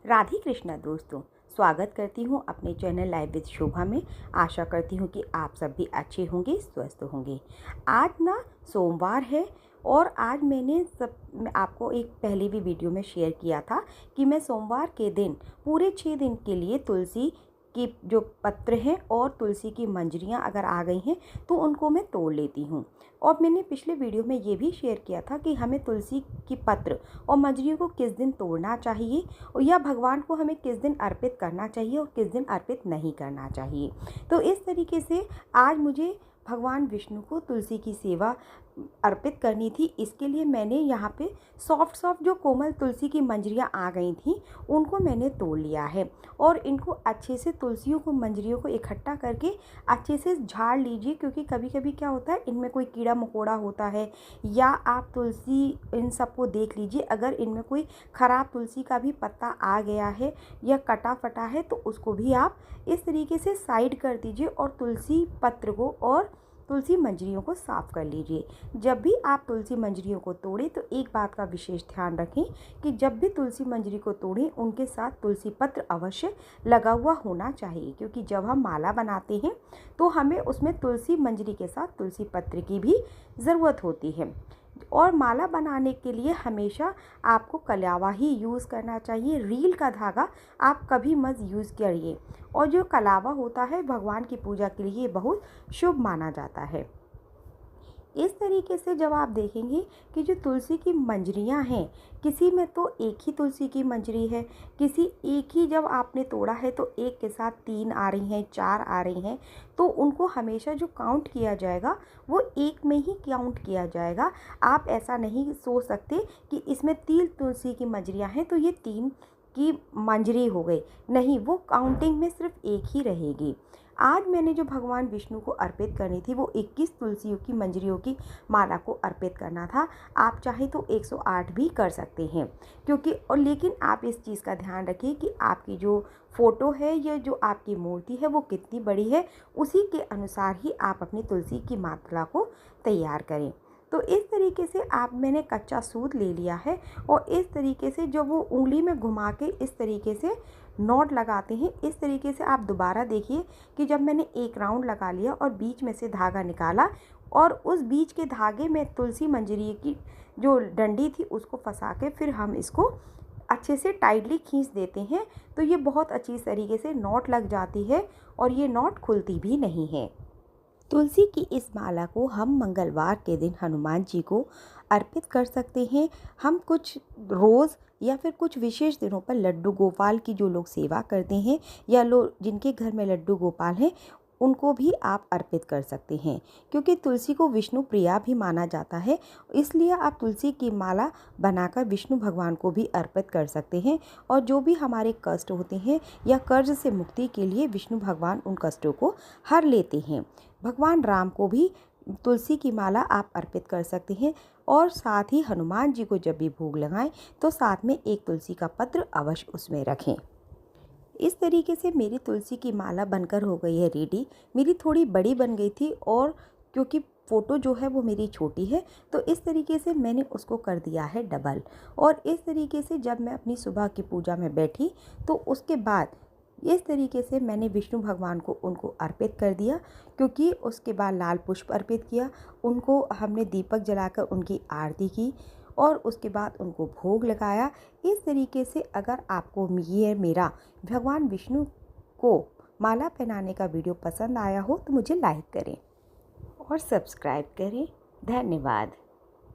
राधे कृष्णा दोस्तों, स्वागत करती हूँ अपने चैनल लाइव विद शोभा में। आशा करती हूँ कि आप सब भी अच्छे होंगे, स्वस्थ होंगे। आज ना सोमवार है और आज मैंने आपको एक पहले भी वीडियो में शेयर किया था कि मैं सोमवार के दिन पूरे 6 दिन के लिए तुलसी की जो पत्र हैं और तुलसी की मंजरियाँ अगर आ गई हैं तो उनको मैं तोड़ लेती हूँ। और मैंने पिछले वीडियो में ये भी शेयर किया था कि हमें तुलसी की पत्र और मंजरियों को किस दिन तोड़ना चाहिए और या भगवान को हमें किस दिन अर्पित करना चाहिए और किस दिन अर्पित नहीं करना चाहिए। तो इस तरीके से आज मुझे भगवान विष्णु को तुलसी की सेवा अर्पित करनी थी। इसके लिए मैंने यहाँ पे सॉफ्ट जो कोमल तुलसी की मंजरियाँ आ गई थी उनको मैंने तोड़ लिया है और इनको अच्छे से तुलसियों को मंजरियों को इकट्ठा करके अच्छे से झाड़ लीजिए, क्योंकि कभी कभी क्या होता है इनमें कोई कीड़ा मकोड़ा होता है या आप तुलसी इन सबको देख लीजिए, अगर इनमें कोई ख़राब तुलसी का भी पत्ता आ गया है या कटा फटा है तो उसको भी आप इस तरीके से साइड कर दीजिए और तुलसी पत्र को और तुलसी मंजरियों को साफ़ कर लीजिए। जब भी आप तुलसी मंजरियों को तोड़ें तो एक बात का विशेष ध्यान रखें कि जब भी तुलसी मंजरी को तोड़ें उनके साथ तुलसी पत्र अवश्य लगा हुआ होना चाहिए, क्योंकि जब हम माला बनाते हैं तो हमें उसमें तुलसी मंजरी के साथ तुलसी पत्र की भी ज़रूरत होती है। और माला बनाने के लिए हमेशा आपको कलावा ही यूज़ करना चाहिए, रील का धागा आप कभी मत यूज़ करिए। और जो कलावा होता है भगवान की पूजा के लिए बहुत शुभ माना जाता है। इस तरीके से जब आप देखेंगे कि जो तुलसी की मंजरियां हैं, किसी में तो एक ही तुलसी की मंजरी है, किसी एक ही जब आपने तोड़ा है तो एक के साथ 3 आ रही हैं, 4 आ रही हैं, तो उनको हमेशा जो काउंट किया जाएगा वो एक में ही काउंट किया जाएगा। आप ऐसा नहीं सोच सकते कि इसमें 3 तुलसी की मंजरियां हैं तो ये 3 की मंजरी हो गई, नहीं, वो काउंटिंग में सिर्फ एक ही रहेगी। आज मैंने जो भगवान विष्णु को अर्पित करनी थी वो 21 तुलसियों की मंजरियों की माला को अर्पित करना था। आप चाहे तो 108 भी कर सकते हैं, क्योंकि और लेकिन आप इस चीज़ का ध्यान रखिए कि आपकी जो फ़ोटो है या जो आपकी मूर्ति है वो कितनी बड़ी है, उसी के अनुसार ही आप अपनी तुलसी की मात्रा को तैयार करें। तो इस तरीके से मैंने कच्चा सूत ले लिया है और इस तरीके से जब वो उंगली में घुमा के इस तरीके से नॉट लगाते हैं, इस तरीके से आप दोबारा देखिए कि जब मैंने एक राउंड लगा लिया और बीच में से धागा निकाला और उस बीच के धागे में तुलसी मंजरी की जो डंडी थी उसको फंसा के फिर हम इसको अच्छे से टाइटली खींच देते हैं, तो ये बहुत अच्छी तरीके से नॉट लग जाती है और ये नॉट खुलती भी नहीं है। तुलसी की इस माला को हम मंगलवार के दिन हनुमान जी को अर्पित कर सकते हैं। हम कुछ रोज़ या फिर कुछ विशेष दिनों पर लड्डू गोपाल की जो लोग सेवा करते हैं या लोग जिनके घर में लड्डू गोपाल हैं उनको भी आप अर्पित कर सकते हैं, क्योंकि तुलसी को विष्णु प्रिया भी माना जाता है। इसलिए आप तुलसी की माला बनाकर विष्णु भगवान को भी अर्पित कर सकते हैं और जो भी हमारे कष्ट होते हैं या कर्ज से मुक्ति के लिए विष्णु भगवान उन कष्टों को हर लेते हैं। भगवान राम को भी तुलसी की माला आप अर्पित कर सकते हैं और साथ ही हनुमान जी को जब भी भोग लगाएं तो साथ में एक तुलसी का पत्र अवश्य उसमें रखें। इस तरीके से मेरी तुलसी की माला बनकर हो गई है रेडी। मेरी थोड़ी बड़ी बन गई थी और क्योंकि फ़ोटो जो है वो मेरी छोटी है तो इस तरीके से मैंने उसको कर दिया है डबल। और इस तरीके से जब मैं अपनी सुबह की पूजा में बैठी तो उसके बाद इस तरीके से मैंने विष्णु भगवान को उनको अर्पित कर दिया, क्योंकि उसके बाद लाल पुष्प अर्पित किया, उनको हमने दीपक जलाकर उनकी आरती की और उसके बाद उनको भोग लगाया। इस तरीके से अगर आपको ये मेरा भगवान विष्णु को माला पहनाने का वीडियो पसंद आया हो तो मुझे लाइक करें और सब्सक्राइब करें। धन्यवाद।